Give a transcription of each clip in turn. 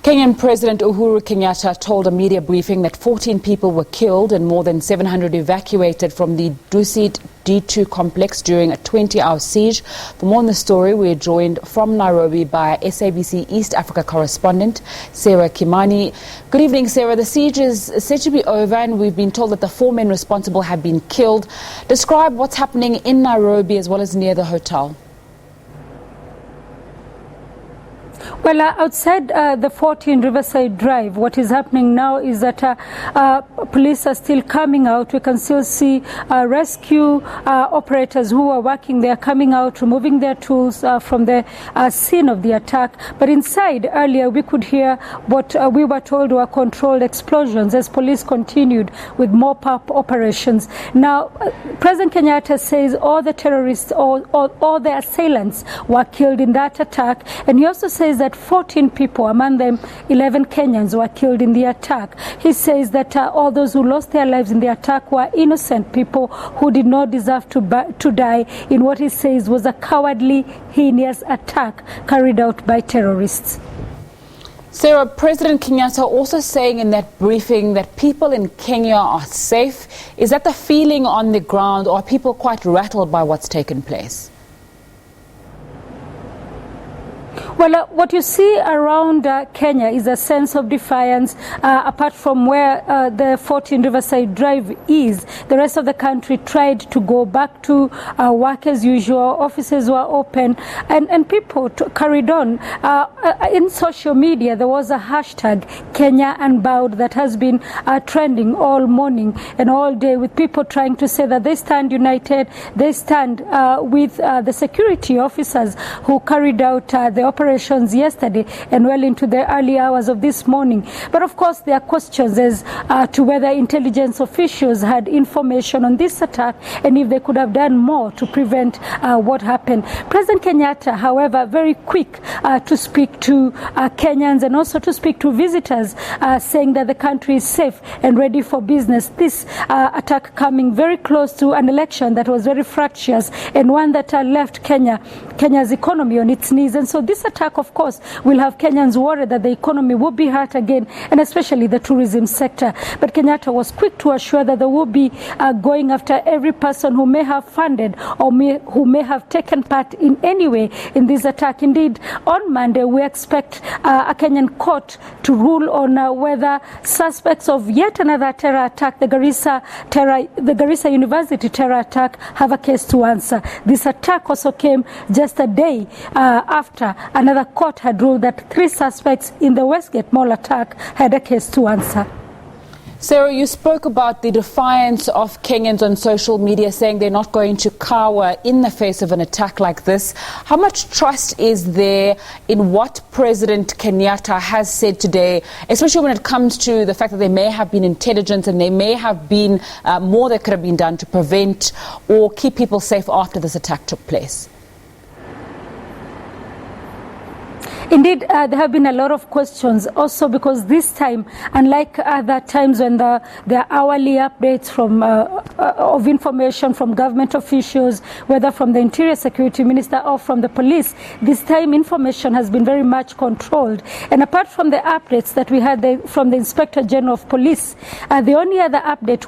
Kenyan President Uhuru Kenyatta told a media briefing that 14 people were killed and more than 700 evacuated from the Dusit D2 complex during a 20-hour siege. For more on the story, we are joined from Nairobi by SABC East Africa correspondent Sarah Kimani. Good evening, Sarah. The siege is said to be over and we've been told that the 4 men responsible have been killed. Describe what's happening in Nairobi as well as near the hotel. Well, outside the 14 Riverside Drive, what is happening now is that police are still coming out. We can still see rescue operators who are working there coming out, removing their tools from the scene of the attack. But inside, earlier, we could hear what we were told were controlled explosions as police continued with mop-up operations. Now, President Kenyatta says all the terrorists, all the assailants were killed in that attack. And he also says that 14 people, among them 11 Kenyans, were killed in the attack. He says that all those who lost their lives in the attack were innocent people who did not deserve to die in what he says was a cowardly, heinous attack carried out by terrorists. Sarah, President Kenyatta also saying in that briefing that people in Kenya are safe. Is that the feeling on the ground, or are people quite rattled by what's taken place? Well, what you see around Kenya is a sense of defiance. Apart from where the 14 Riverside Drive is, the rest of the country tried to go back to work as usual. Offices were open and people carried on. In social media, there was a hashtag Kenya Unbowed that has been trending all morning and all day, with people trying to say that they stand united, they stand with the security officers who carried out the operations yesterday and well into the early hours of this morning. But of course, there are questions as to whether intelligence officials had information on this attack and if they could have done more to prevent what happened. President Kenyatta, however, very quick to speak to Kenyans and also to speak to visitors, saying that the country is safe and ready for business. This attack coming very close to an election that was very fractious and one that left Kenya's economy on its knees. And so this attack, of course, will have Kenyans worried that the economy will be hurt again, and especially the tourism sector. But Kenyatta was quick to assure that they will be going after every person who may have funded or who may have taken part in any way in this attack. Indeed, on Monday, we expect a Kenyan court to rule on whether suspects of yet another terror attack, the Garissa University terror attack, have a case to answer. This attack also came just a day after another court had ruled that 3 suspects in the Westgate Mall attack had a case to answer. Sarah, you spoke about the defiance of Kenyans on social media, saying they're not going to cower in the face of an attack like this. How much trust is there in what President Kenyatta has said today, especially when it comes to the fact that there may have been intelligence and there may have been more that could have been done to prevent or keep people safe after this attack took place? Indeed, there have been a lot of questions also because this time, unlike other times when there are hourly updates from of information from government officials, whether from the Interior Security Minister or from the police, this time information has been very much controlled. And apart from the updates that we had from the Inspector General of Police, the only other update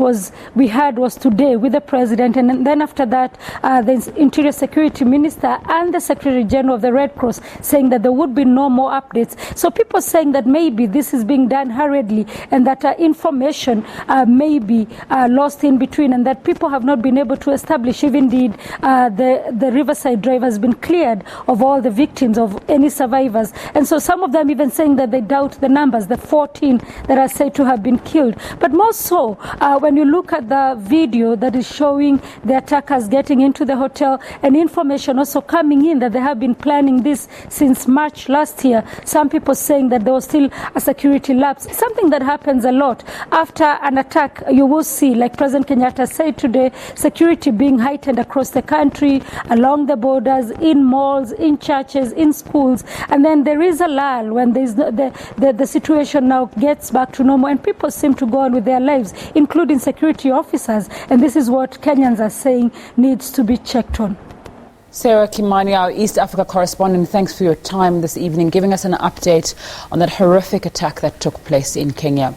we had was today with the President, and then after that, the Interior Security Minister and the Secretary General of the Red Cross saying that there would be no more updates. So people saying that maybe this is being done hurriedly and that information may be lost in between, and that people have not been able to establish if indeed the Riverside Drive has been cleared of all the victims, of any survivors. And so some of them even saying that they doubt the numbers, the 14 that are said to have been killed. But more so, when you look at the video that is showing the attackers getting into the hotel, and information also coming in that they have been planning this since March last year. Some people saying that there was still a security lapse, something that happens a lot. After an attack, you will see, like President Kenyatta said today, security being heightened across the country, along the borders, in malls, in churches, in schools. And then there is a lull when there's the situation now gets back to normal and people seem to go on with their lives, including security officers. And this is what Kenyans are saying needs to be checked on. Sarah Kimani, our East Africa correspondent, thanks for your time this evening, giving us an update on that horrific attack that took place in Kenya.